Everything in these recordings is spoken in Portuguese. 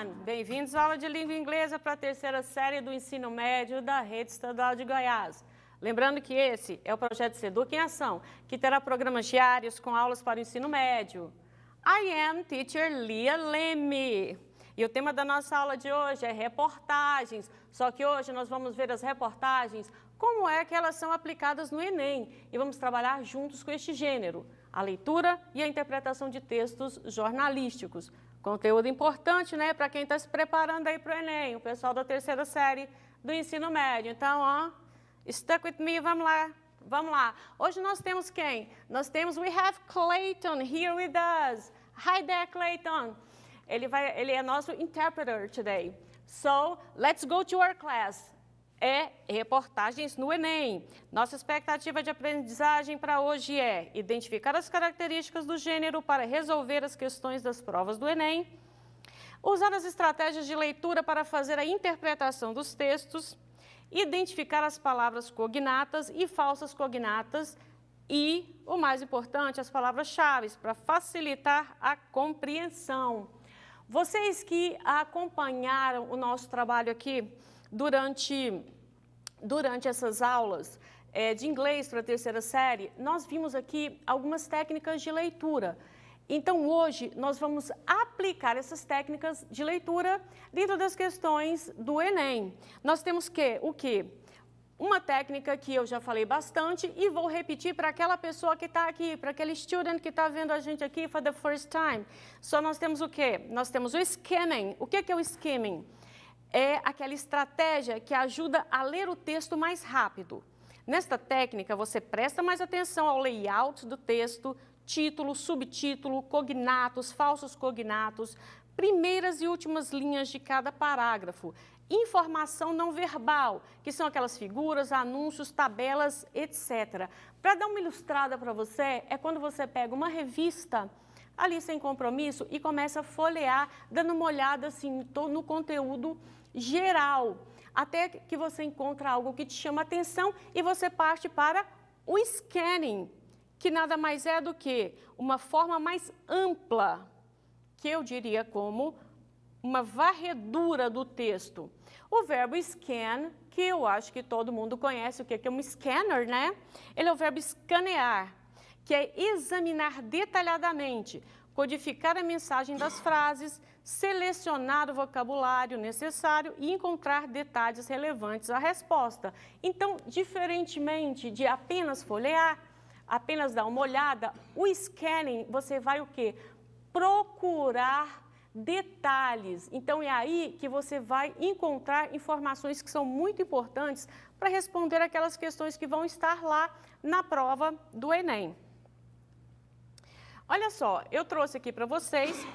everyone! Bem-vindos à aula de língua inglesa para a terceira série do ensino médio da Rede Estadual de Goiás. Lembrando que esse é o projeto Seduc em Ação, que terá programas diários com aulas para o ensino médio. I am teacher Lia Leme. E o tema da nossa aula de hoje é reportagens. Só que hoje nós vamos ver as reportagens, como é que elas são aplicadas no Enem. E vamos trabalhar juntos com este gênero, a leitura e a interpretação de textos jornalísticos. Conteúdo importante, né, para quem está se preparando aí para o Enem, o pessoal da terceira série do ensino médio. Então, ó, stuck with me, vamos lá. Vamos lá. Hoje nós temos quem? Nós temos, we have Clayton here with us. Hi there, Clayton. Ele é nosso interpreter today. So, let's go to our class. Reportagens no Enem. Nossa expectativa de aprendizagem para hoje é identificar as características do gênero para resolver as questões das provas do Enem, usar as estratégias de leitura para fazer a interpretação dos textos, identificar as palavras cognatas e falsas cognatas e, o mais importante, as palavras-chave para facilitar a compreensão. Vocês que acompanharam o nosso trabalho aqui durante essas aulas de inglês para a terceira série, nós vimos aqui algumas técnicas de leitura. Então, hoje, nós vamos aplicar essas técnicas de leitura dentro das questões do Enem. Nós temos o quê? Uma técnica que eu já falei bastante e vou repetir para aquela pessoa que está aqui, para aquele student que está vendo a gente aqui for the first time. Só nós temos o quê? Nós temos o skimming. O que é o skimming? É aquela estratégia que ajuda a ler o texto mais rápido. Nesta técnica, você presta mais atenção ao layout do texto, título, subtítulo, cognatos, falsos cognatos, primeiras e últimas linhas de cada parágrafo, informação não verbal, que são aquelas figuras, anúncios, tabelas, etc. Para dar uma ilustrada para você, é quando você pega uma revista ali sem compromisso e começa a folhear, dando uma olhada assim no conteúdo geral, até que você encontra algo que te chama a atenção e você parte para o scanning, que nada mais é do que uma forma mais ampla, que eu diria como uma varredura do texto. O verbo scan, que eu acho que todo mundo conhece o que é um scanner, né? Ele é o verbo escanear, que é examinar detalhadamente, codificar a mensagem das frases, selecionar o vocabulário necessário e encontrar detalhes relevantes à resposta. Então, diferentemente de apenas folhear, apenas dar uma olhada, o scanning, você vai o quê? Procurar detalhes. Então, é aí que você vai encontrar informações que são muito importantes para responder aquelas questões que vão estar lá na prova do Enem. Olha só, eu trouxe aqui para vocês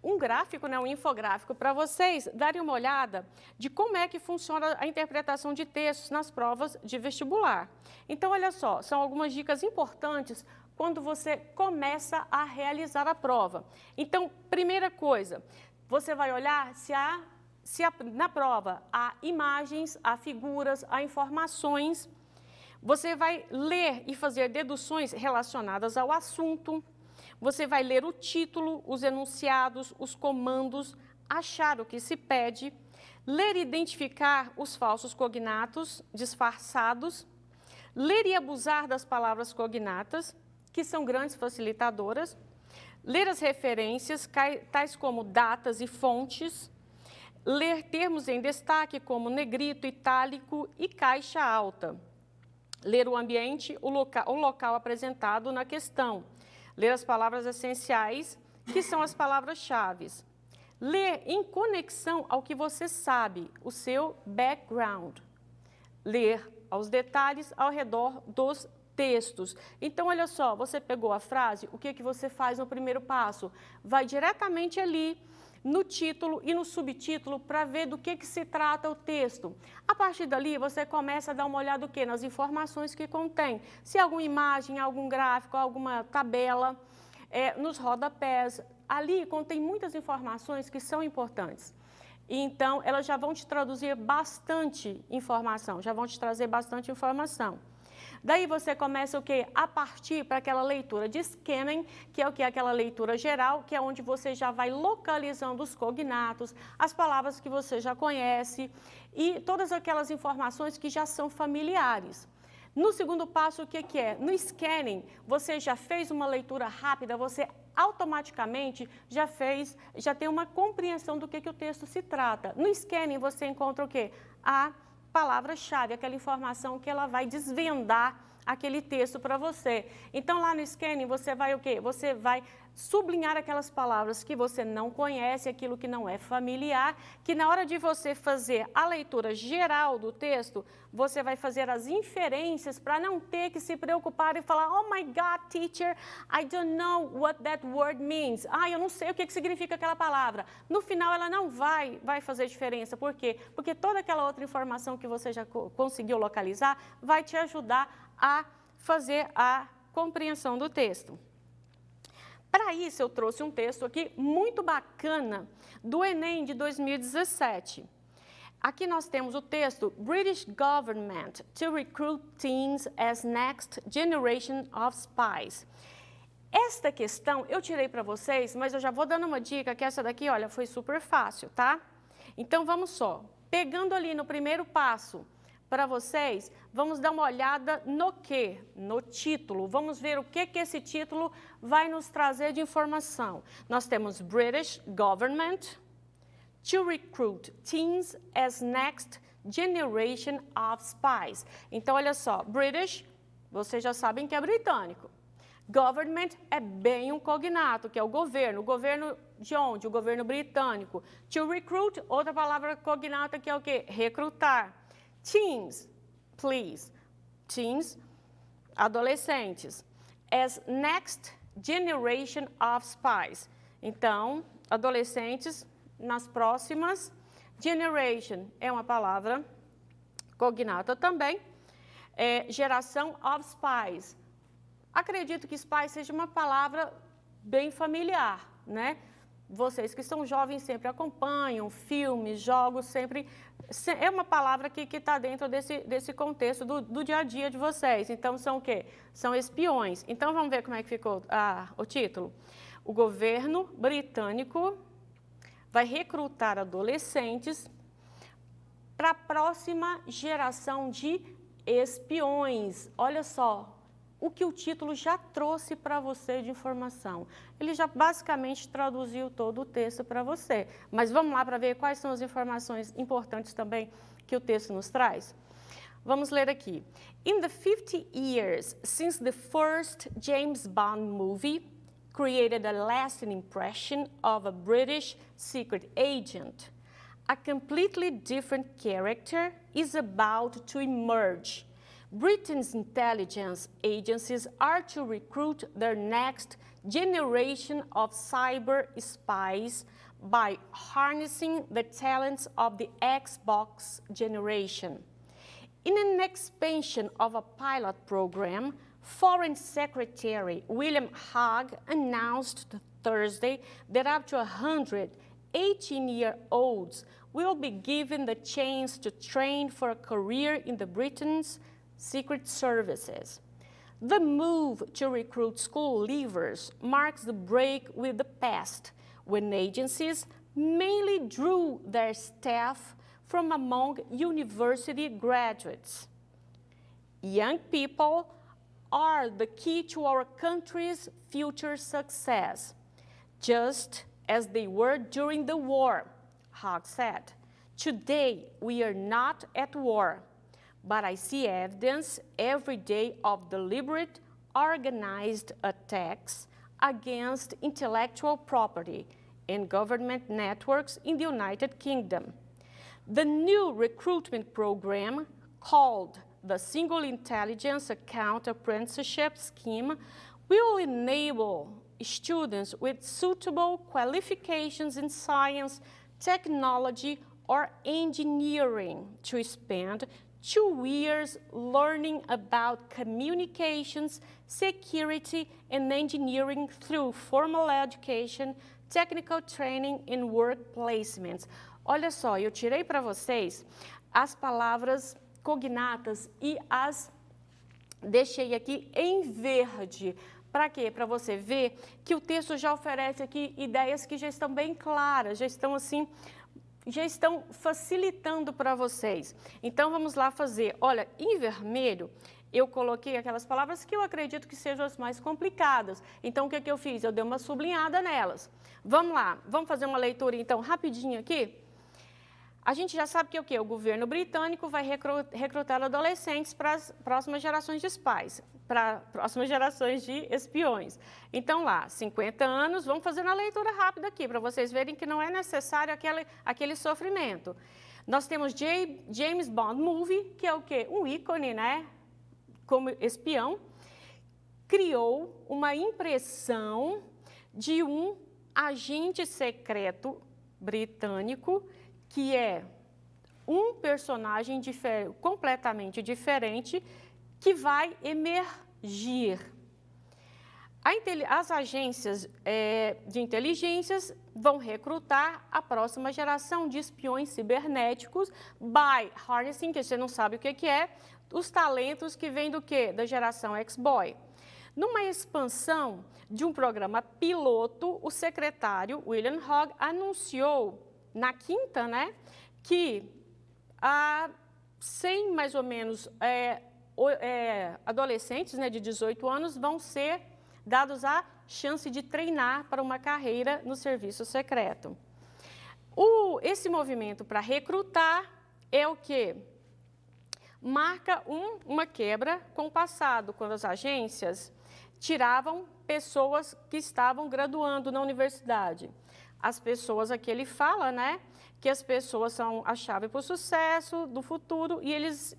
um gráfico, né, um infográfico, para vocês darem uma olhada de como é que funciona a interpretação de textos nas provas de vestibular. Então, olha só, são algumas dicas importantes quando você começa a realizar a prova. Então, primeira coisa, você vai olhar na prova há imagens, há figuras, há informações. Você vai ler e fazer deduções relacionadas ao assunto. Você vai ler o título, os enunciados, os comandos, achar o que se pede, ler e identificar os falsos cognatos disfarçados, ler e abusar das palavras cognatas, que são grandes facilitadoras, ler as referências, tais como datas e fontes, ler termos em destaque como negrito, itálico e caixa alta, ler o ambiente, o local apresentado na questão, ler as palavras essenciais, que são as palavras-chave, ler em conexão ao que você sabe, o seu background, ler aos detalhes ao redor dos textos. Então, olha só, você pegou a frase, o que você faz no primeiro passo? Vai diretamente ali no título e no subtítulo para ver do que se trata o texto. A partir dali, você começa a dar uma olhada do quê? Nas informações que contém. Se alguma imagem, algum gráfico, alguma tabela, nos rodapés. Ali contém muitas informações que são importantes. Então, elas já vão te traduzir bastante informação, já vão te trazer bastante informação. Daí você começa o quê? A partir para aquela leitura de scanning, que é o que? Aquela leitura geral, que é onde você já vai localizando os cognatos, as palavras que você já conhece e todas aquelas informações que já são familiares. No segundo passo, o que que é? No scanning, você já fez uma leitura rápida, você automaticamente já tem uma compreensão do que o texto se trata. No scanning, você encontra o quê? A palavra-chave, aquela informação que ela vai desvendar aquele texto para você. Então, lá no scanning, você vai o quê? Você vai sublinhar aquelas palavras que você não conhece, aquilo que não é familiar, que na hora de você fazer a leitura geral do texto, você vai fazer as inferências para não ter que se preocupar e falar, oh my God, teacher, I don't know what that word means. Eu não sei o que significa aquela palavra. No final, ela não vai fazer diferença. Por quê? Porque toda aquela outra informação que você já conseguiu localizar vai te ajudar a fazer a compreensão do texto. Para isso, eu trouxe um texto aqui muito bacana do Enem de 2017. Aqui nós temos o texto British Government to Recruit Teens as Next Generation of Spies. Esta questão eu tirei para vocês, mas eu já vou dando uma dica que essa daqui, olha, foi super fácil, tá? Então, vamos só. Pegando ali no primeiro passo, para vocês, vamos dar uma olhada no quê? No título. Vamos ver o que esse título vai nos trazer de informação. Nós temos British Government to Recruit Teens as Next Generation of Spies. Então, olha só, British, vocês já sabem que é britânico. Government é bem um cognato, que é o governo. O governo de onde? O governo britânico. To recruit, outra palavra cognata que é o quê? Recrutar. Teens, please. Teens, adolescentes. As next generation of spies. Então, adolescentes nas próximas. Generation é uma palavra cognata também. Geração of spies. Acredito que spies seja uma palavra bem familiar, né? Vocês que são jovens sempre acompanham filmes, jogos, sempre... É uma palavra que está dentro desse contexto do dia a dia de vocês. Então, são o quê? São espiões. Então, vamos ver como é que ficou o título. O governo britânico vai recrutar adolescentes para a próxima geração de espiões. Olha só. O que o título já trouxe para você de informação. Ele já basicamente traduziu todo o texto para você. Mas vamos lá para ver quais são as informações importantes também que o texto nos traz? Vamos ler aqui. In the 50 years since the first James Bond movie created a lasting impression of a British secret agent, a completely different character is about to emerge. Britain's intelligence agencies are to recruit their next generation of cyber spies by harnessing the talents of the Xbox generation. In an expansion of a pilot program, Foreign Secretary William Hague announced Thursday that up to 100 18-year-olds will be given the chance to train for a career in the Britain's Secret Services. The move to recruit school leavers marks the break with the past, when agencies mainly drew their staff from among university graduates. Young people are the key to our country's future success, just as they were during the war, Hague said. Today, we are not at war, but I see evidence every day of deliberate, organized attacks against intellectual property and government networks in the United Kingdom. The new recruitment program, called the Single Intelligence Account Apprenticeship Scheme, will enable students with suitable qualifications in science, technology, or engineering to spend 2 years learning about communications, security, and engineering through formal education, technical training, and work placements. Olha só, eu tirei para vocês as palavras cognatas e as deixei aqui em verde. Para quê? Para você ver que o texto já oferece aqui ideias que já estão bem claras, já estão facilitando para vocês. Então, vamos lá fazer. Olha, em vermelho, eu coloquei aquelas palavras que eu acredito que sejam as mais complicadas. Então, o que eu fiz? Eu dei uma sublinhada nelas. Vamos lá, vamos fazer uma leitura, então, rapidinho aqui? A gente já sabe que o quê? O governo britânico vai recrutar adolescentes para as próximas gerações de spies, para próximas gerações de espiões. Então, lá, 50 anos, vamos fazer uma leitura rápida aqui, para vocês verem que não é necessário aquele sofrimento. Nós temos James Bond Movie, que é o quê? Um ícone, né? Como espião, criou uma impressão de um agente secreto britânico que é um personagem completamente diferente que vai emergir. As agências de inteligências vão recrutar a próxima geração de espiões cibernéticos by harnessing, que você não sabe o que é, os talentos que vêm do quê? Da geração X-Boy. Numa expansão de um programa piloto, o secretário William Hogg anunciou na quinta, né, que 100 mais ou menos adolescentes, né, de 18 anos vão ser dados a chance de treinar para uma carreira no serviço secreto. Esse movimento para recrutar é o quê? Marca uma quebra com o passado, quando as agências tiravam pessoas que estavam graduando na universidade. As pessoas, aqui ele fala, né, que as pessoas são a chave para o sucesso do futuro e eles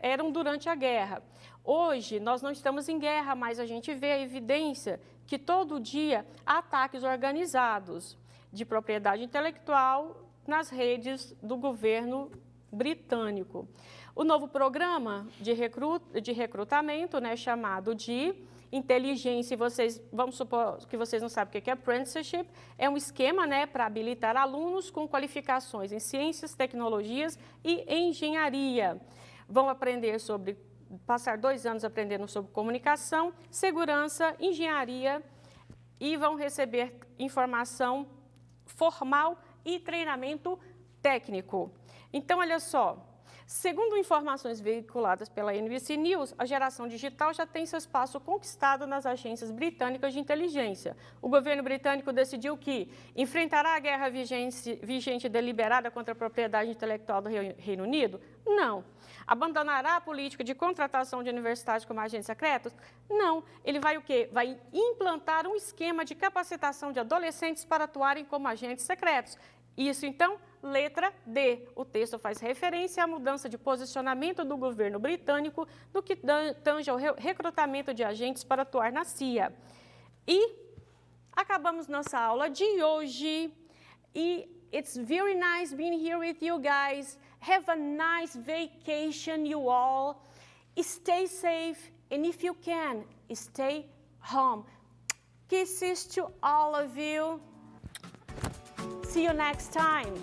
eram durante a guerra. Hoje, nós não estamos em guerra, mas a gente vê a evidência que todo dia há ataques organizados de propriedade intelectual nas redes do governo britânico. O novo programa de recrutamento, né, chamado de inteligência, vamos supor que vocês não sabem o que é apprenticeship, é um esquema, né, para habilitar alunos com qualificações em ciências, tecnologias e engenharia. Vão passar 2 anos aprendendo sobre comunicação, segurança, engenharia e vão receber informação formal e treinamento técnico. Então, olha só. Segundo informações veiculadas pela NBC News, a geração digital já tem seu espaço conquistado nas agências britânicas de inteligência. O governo britânico decidiu que enfrentará a guerra vigente deliberada contra a propriedade intelectual do Reino Unido? Não. Abandonará a política de contratação de universidades como agentes secretos? Não. Ele vai o quê? Vai implantar um esquema de capacitação de adolescentes para atuarem como agentes secretos. Isso, então, letra D. O texto faz referência à mudança de posicionamento do governo britânico no que tange ao recrutamento de agentes para atuar na CIA. E acabamos nossa aula de hoje. E it's very nice being here with you guys. Have a nice vacation, you all. Stay safe, and if you can, stay home. Kisses to all of you. See you next time.